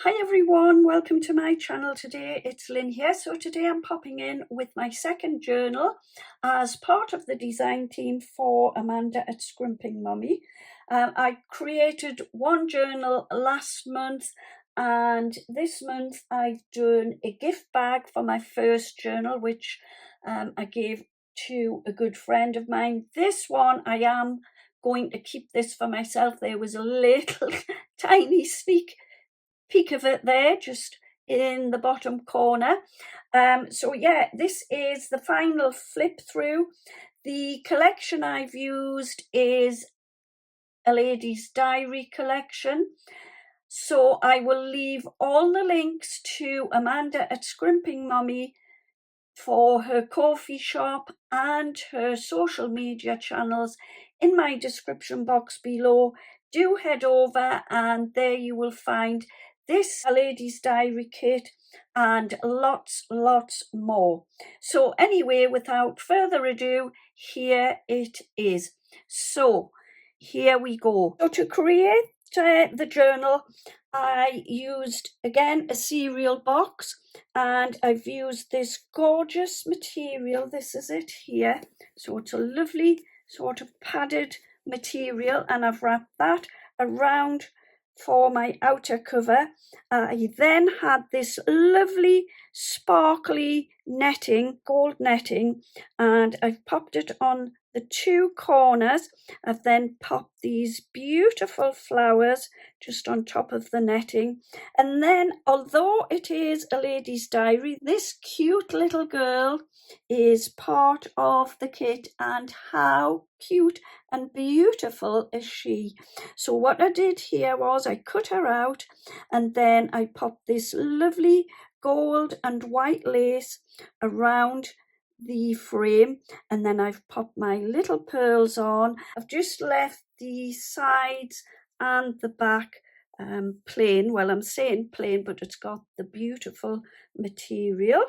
Hi everyone, welcome to my channel today. It's Lynn here. So today I'm popping in with my second journal as part of the design team for Amanda at Scrimping Mummy. I created one journal last month, and this month I've done a gift bag for my first journal, which I gave to a good friend of mine. This one I am going to keep this for myself. There was a little tiny sneak peek of it there, just in the bottom corner. So yeah, this is the final flip through. The collection I've used is a lady's diary collection. So I will leave all the links to Amanda at Scrimping Mummy for her coffee shop and her social media channels in my description box below. Do head over, and there you will find this A Lady's Diary kit and lots more. So anyway, without further ado, here it is. So here we go. So to create the journal, I used again a cereal box, and I've used this gorgeous material. This is it here. So it's a lovely sort of padded material, and I've wrapped that around for my outer cover. I then had this lovely sparkly netting, gold netting, and I've popped it on the two corners. I've then popped these beautiful flowers just on top of the netting. And then, although it is a lady's diary, this cute little girl is part of the kit, and how cute and beautiful is she. So what I did here was I cut her out, and then I popped this lovely gold and white lace around the frame, and then I've popped my little pearls on. I've just left the sides and the back plain. Well, I'm saying plain, but it's got the beautiful material.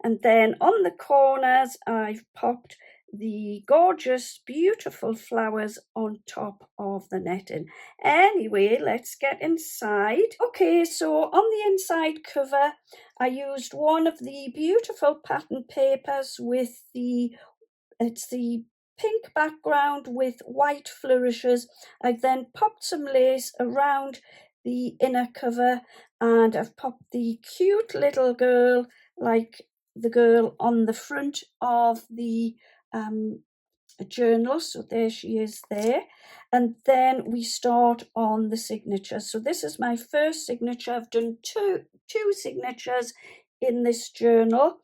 And then on the corners I've popped the gorgeous beautiful flowers on top of the netting. Anyway, let's get inside. Okay, so on the inside cover I used one of the beautiful pattern papers with it's the pink background with white flourishes. I've then popped some lace around the inner cover, and I've popped the cute little girl, like the girl on the front of the journal. So there she is there. And then we start on the signature. So this is my first signature. I've done two signatures in this journal.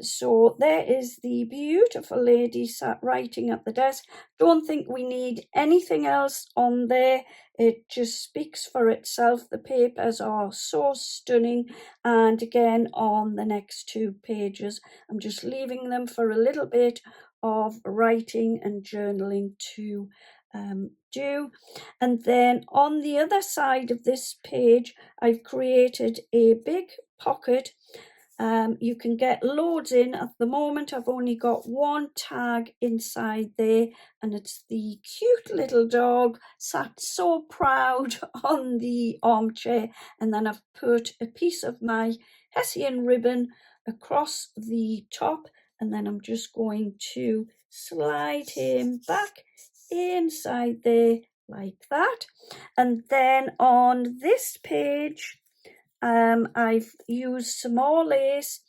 So there is the beautiful lady sat writing at the desk. Don't think we need anything else on there. It just speaks for itself. The papers are so stunning. And again, on the next two pages, I'm just leaving them for a little bit of writing and journaling to do. And then on the other side of this page, I've created a big pocket. You can get loads in. At the moment I've only got one tag inside there, and it's the cute little dog sat so proud on the armchair. And then I've put a piece of my hessian ribbon across the top, and then I'm just going to slide him back inside there like that. And then on this page I've used some more lace,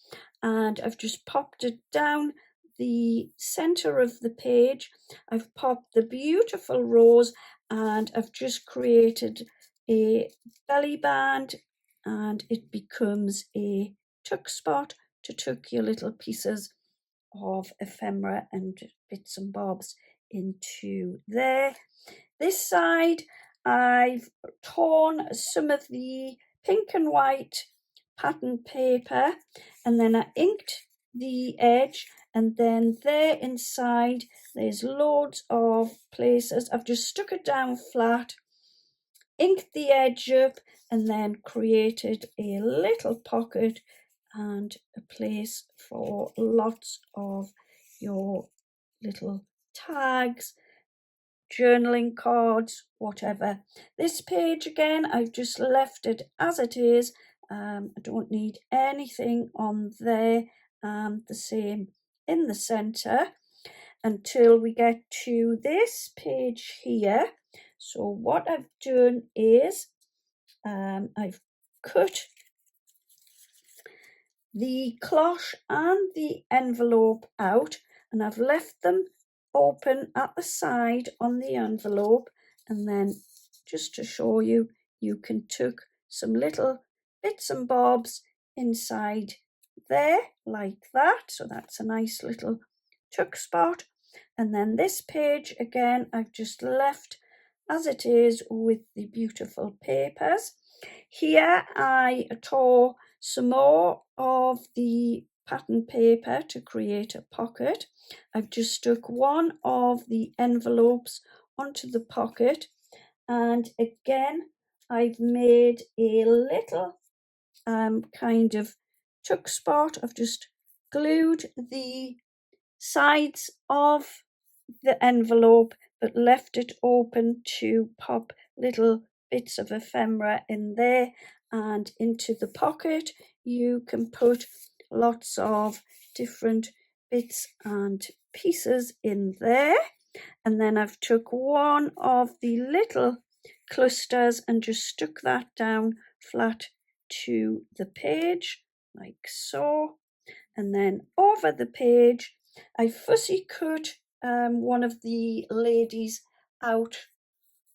and I've just popped it down the center of the page. I've popped the beautiful rose, and I've just created a belly band, and it becomes a tuck spot to tuck your little pieces of ephemera and bits and bobs into there. This side I've torn some of the pink and white pattern paper, and then I inked the edge, and then there inside there's loads of places. I've just stuck it down flat, inked the edge up, and then created a little pocket and a place for lots of your little tags, journaling cards, whatever. This page again, I've just left it as it is. I don't need anything on there, and the same in the centre until we get to this page here. So what I've done is I've cut the cloche and the envelope out, and I've left them open at the side on the envelope, and then just to show you, you can tuck some little bits and bobs inside there like that, so that's a nice little tuck spot. And then this page again, I've just left as it is with the beautiful papers. Here I tore some more of the pattern paper to create a pocket. I've just stuck one of the envelopes onto the pocket, and again I've made a little kind of tuck spot. I've just glued the sides of the envelope but left it open to pop little bits of ephemera in there, and into the pocket you can put lots of different bits and pieces in there. And then I've took one of the little clusters and just stuck that down flat to the page like so. And then over the page I fussy cut one of the ladies out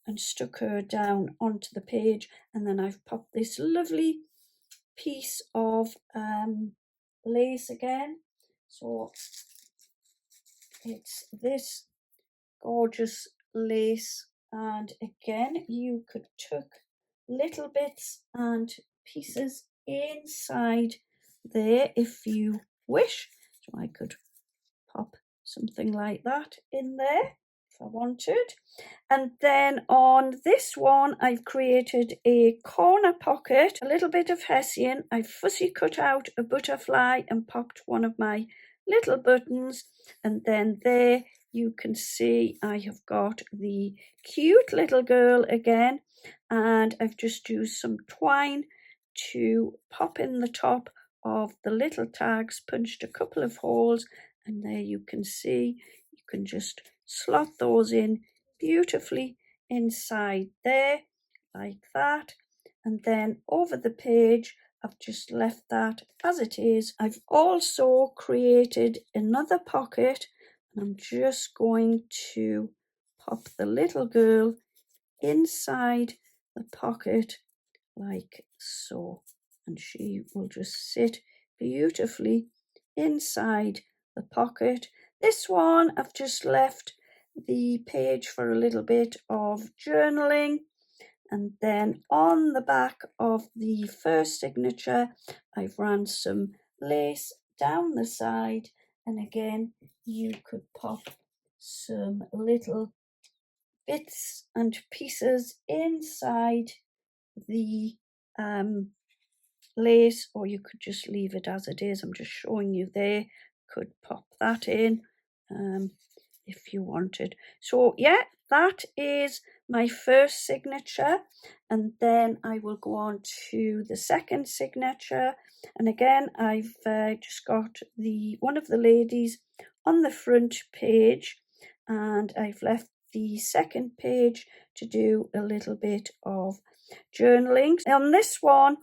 and stuck her down onto the page, and then I've popped this lovely piece of lace again. So it's this gorgeous lace, and again you could tuck little bits and pieces inside there if you wish. So I could pop something like that in there if I wanted. And then on this one I've created a corner pocket, a little bit of hessian. I've fussy cut out a butterfly and popped one of my little buttons, and then there you can see I have got the cute little girl again, and I've just used some twine to pop in the top of the little tags, punched a couple of holes, and there you can see you can just slot those in beautifully inside there like that. And then over the page I've just left that as it is. I've also created another pocket, and I'm just going to pop the little girl inside the pocket like so, and she will just sit beautifully inside the pocket. This one I've just left the page for a little bit of journaling, and then on the back of the first signature I've ran some lace down the side, and again you could pop some little bits and pieces inside the lace, or you could just leave it as it is. I'm just showing you there. Could pop that in if you wanted. So yeah, that is my first signature, and then I will go on to the second signature. And again I've just got the one of the ladies on the front page, and I've left the second page to do a little bit of journaling. On this one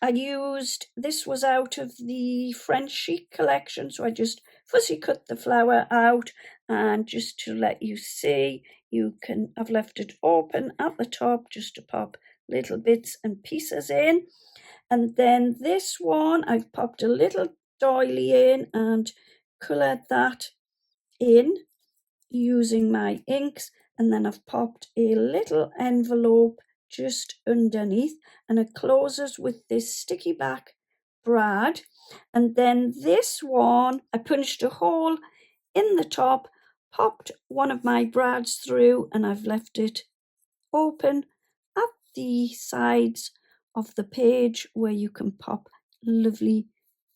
I used, this was out of the French chic collection, so I just fussy cut the flower out, and just to let you see, I've left it open at the top just to pop little bits and pieces in. And then this one I've popped a little doily in and coloured that in using my inks, and then I've popped a little envelope just underneath, and it closes with this sticky back brad. And then this one I punched a hole in the top, popped one of my brads through, and I've left it open at the sides of the page where you can pop lovely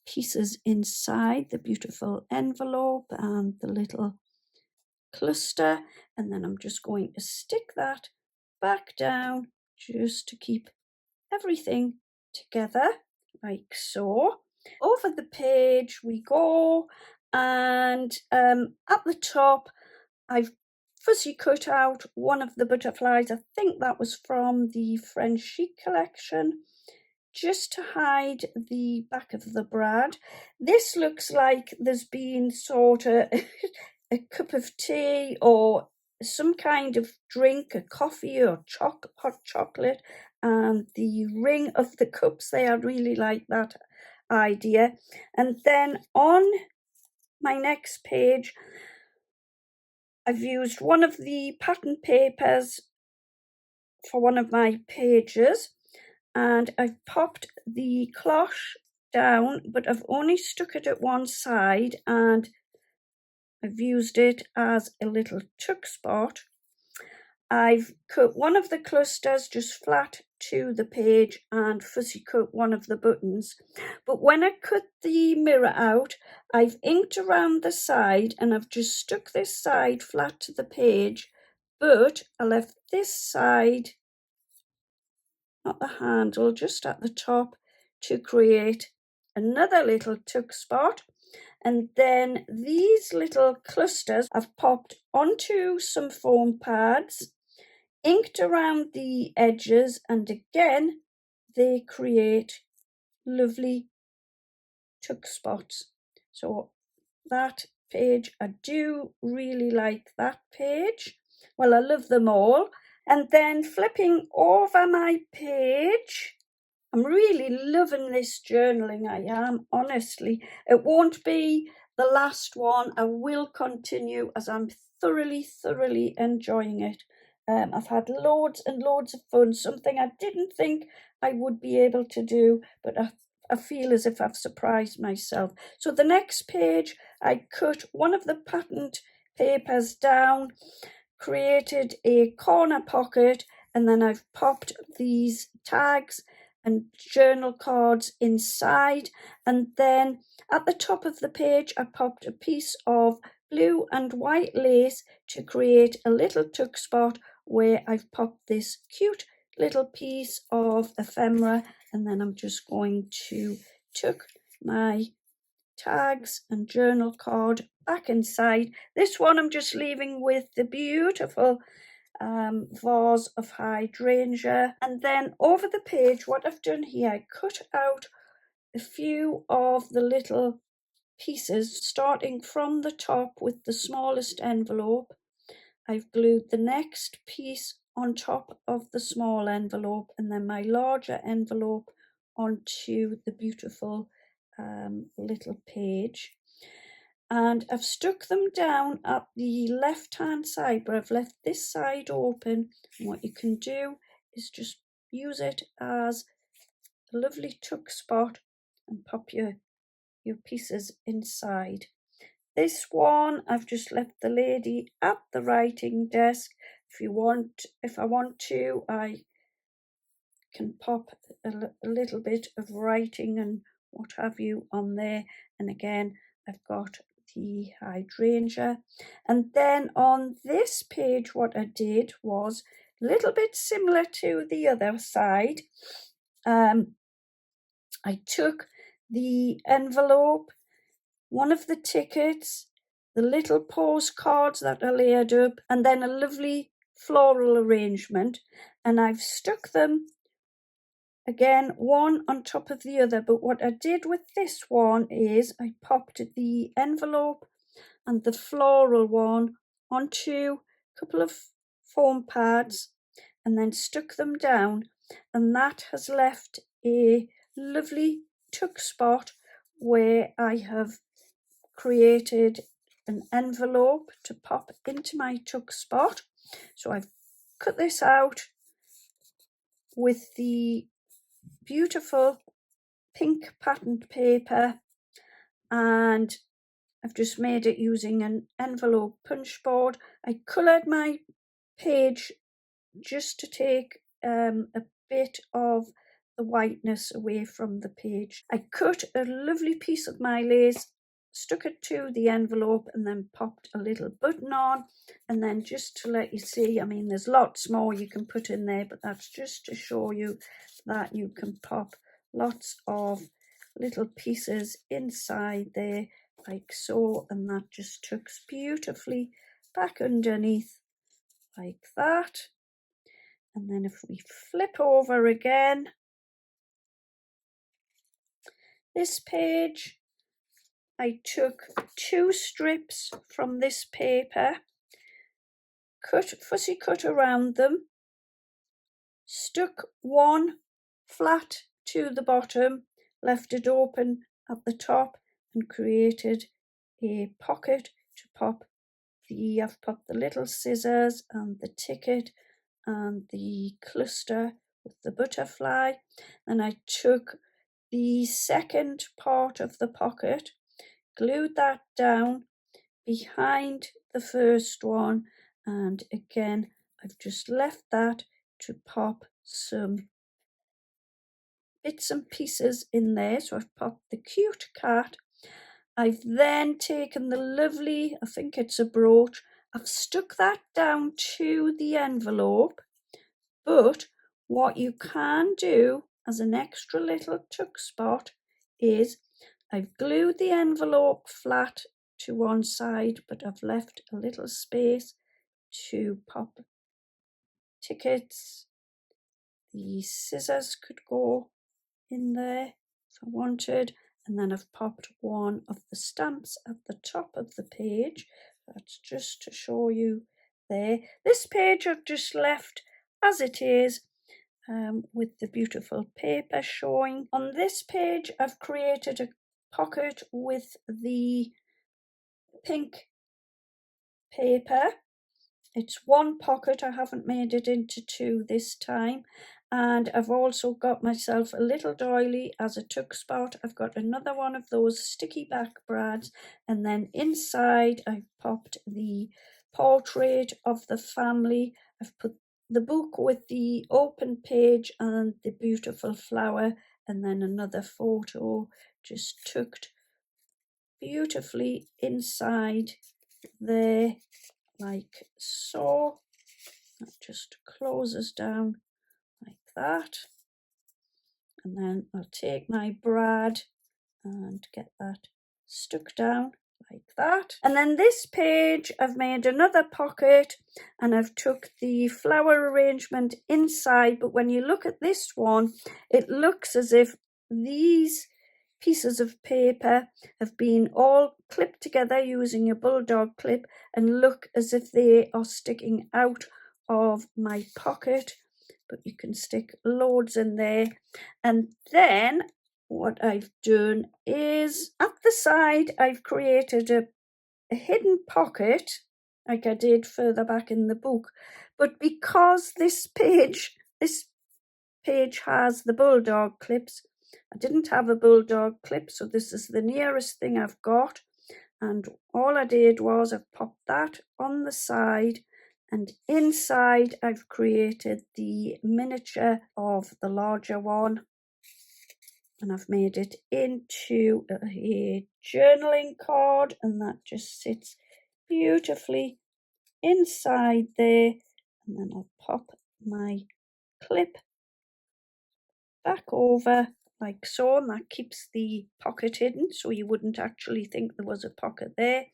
pieces inside the beautiful envelope and the little cluster, and then I'm just going to stick that back down just to keep everything together like so. Over the page we go, and at the top I've fussy cut out one of the butterflies. I think that was from the French Chic collection, just to hide the back of the brad. This looks like there's been sort of a cup of tea or some kind of drink, a coffee or hot chocolate, and the ring of the cups there, I really like that idea. And then on my next page, I've used one of the pattern papers for one of my pages, and I've popped the cloche down, but I've only stuck it at one side, and I've used it as a little tuck spot. I've cut one of the clusters just flat to the page and fussy cut one of the buttons. But when I cut the mirror out, I've inked around the side and I've just stuck this side flat to the page, but I left this side, not the handle, just at the top, to create another little tuck spot. And then these little clusters I've popped onto some foam pads, inked around the edges, and again they create lovely tuck spots. So that page, I do really like that page. Well, I love them all. And then flipping over my page, I'm really loving this journaling, I am, honestly. It won't be the last one. I will continue as I'm thoroughly enjoying it. I've had loads and loads of fun, something I didn't think I would be able to do, but I feel as if I've surprised myself. So the next page, I cut one of the patterned papers down, created a corner pocket, and then I've popped these tags and journal cards inside. And then at the top of the page, I popped a piece of blue and white lace to create a little tuck spot where I've popped this cute little piece of ephemera, and then I'm just going to tuck my tags and journal card back inside. This one I'm just leaving with the beautiful vase of hydrangea. And then over the page, what I've done here, I cut out a few of the little pieces, starting from the top with the smallest envelope. I've glued the next piece on top of the small envelope, and then my larger envelope onto the beautiful little page. And I've stuck them down at the left hand side, but I've left this side open. And what you can do is just use it as a lovely tuck spot and pop your pieces inside. This one, I've just left the lady at the writing desk. If I want to, I can pop a little bit of writing and what have you on there. And again, I've got the hydrangea. And then on this page, what I did was a little bit similar to the other side. I took the envelope, one of the tickets, the little postcards that are layered up, and then a lovely floral arrangement, and I've stuck them again one on top of the other. But what I did with this one is I popped the envelope and the floral one onto a couple of foam pads and then stuck them down, and that has left a lovely tuck spot where I have created an envelope to pop into my tuck spot. So I've cut this out with the beautiful pink patterned paper, and I've just made it using an envelope punch board. I coloured my page just to take a bit of the whiteness away from the page. I cut a lovely piece of my lace stuck it to the envelope and then popped a little button on. And then just to let you see, I mean, there's lots more you can put in there, but that's just to show you that you can pop lots of little pieces inside there like so, and that just tucks beautifully back underneath like that. And then if we flip over again, this page, I took 2 strips from this paper, fussy cut around them, stuck one flat to the bottom, left it open at the top, and created a pocket to pop I've popped the little scissors and the ticket and the cluster with the butterfly. And I took the second part of the pocket, glued that down behind the first one, and again I've just left that to pop some bits and pieces in there. So I've popped the cute cat. I've then taken the lovely, I think it's a brooch, I've stuck that down to the envelope, but what you can do as an extra little tuck spot is I've glued the envelope flat to one side, but I've left a little space to pop tickets. The scissors could go in there if I wanted, and then I've popped one of the stamps at the top of the page. That's just to show you there. This page I've just left as it is, with the beautiful paper showing. On this page I've created a pocket with the pink paper. It's one pocket, I haven't made it into 2 this time. And I've also got myself a little doily as a tuck spot. I've got another one of those sticky back brads, and then inside I've popped the portrait of the family. I've put the book with the open page and the beautiful flower, and then another photo just tucked beautifully inside there like so. That just closes down like that, and then I'll take my brad and get that stuck down like that. And then this page I've made another pocket and I've took the flower arrangement inside, but when you look at this one it looks as if these pieces of paper have been all clipped together using a bulldog clip and look as if they are sticking out of my pocket, but you can stick loads in there. And then what I've done is at the side I've created a hidden pocket like I did further back in the book, but because this page has the bulldog clips, I didn't have a bulldog clip, so this is the nearest thing I've got, and all I did was I've popped that on the side, and inside I've created the miniature of the larger one, and I've made it into a journaling card, and that just sits beautifully inside there. And then I'll pop my clip back over like so, and that keeps the pocket hidden so you wouldn't actually think there was a pocket there.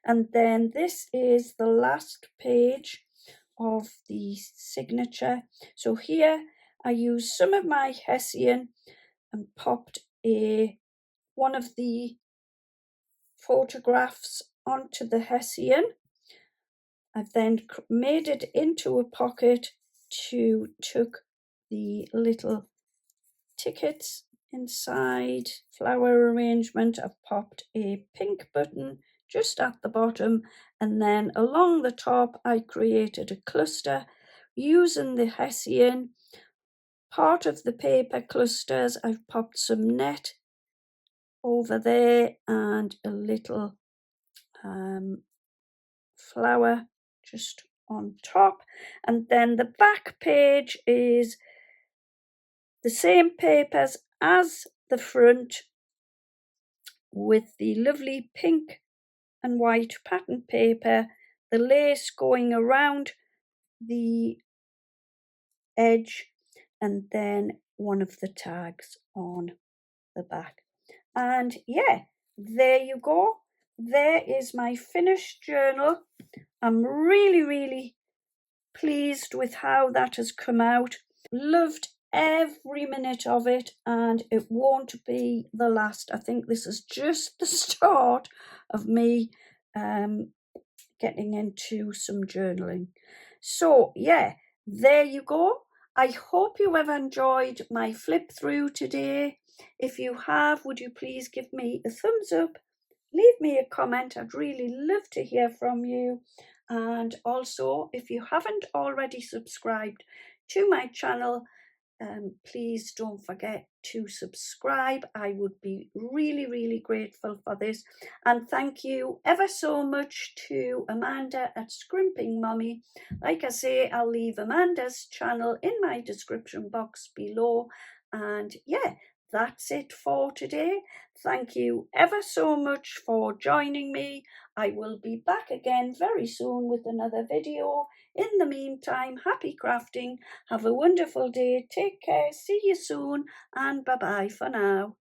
And then this is the last page of the signature. So here I used some of my Hessian and popped one of the photographs onto the Hessian. I've then made it into a pocket to tuck the little tickets inside. Flower arrangement, I've popped a pink button just at the bottom, and then along the top I created a cluster using the Hessian. Part of the paper clusters I've popped some net over there and a little flower just on top. And then the back page is the same papers as the front with the lovely pink and white pattern paper, the lace going around the edge, and then one of the tags on the back. And yeah, there you go. There is my finished journal. I'm really pleased with how that has come out. Loved every minute of it, and it won't be the last. I think this is just the start of me getting into some journaling. So yeah, there you go. I hope you have enjoyed my flip through today. If you have, would you please give me a thumbs up, leave me a comment. I'd really love to hear from you. And also, if you haven't already subscribed to my channel, please don't forget to subscribe. I would be really grateful for this. And thank you ever so much to Amanda at Scrimping Mummy. Like I say, I'll leave Amanda's channel in my description box below. And yeah, that's it for today. Thank you ever so much for joining me. I will be back again very soon with another video. In the meantime, happy crafting. Have a wonderful day. Take care. See you soon. And bye-bye for now.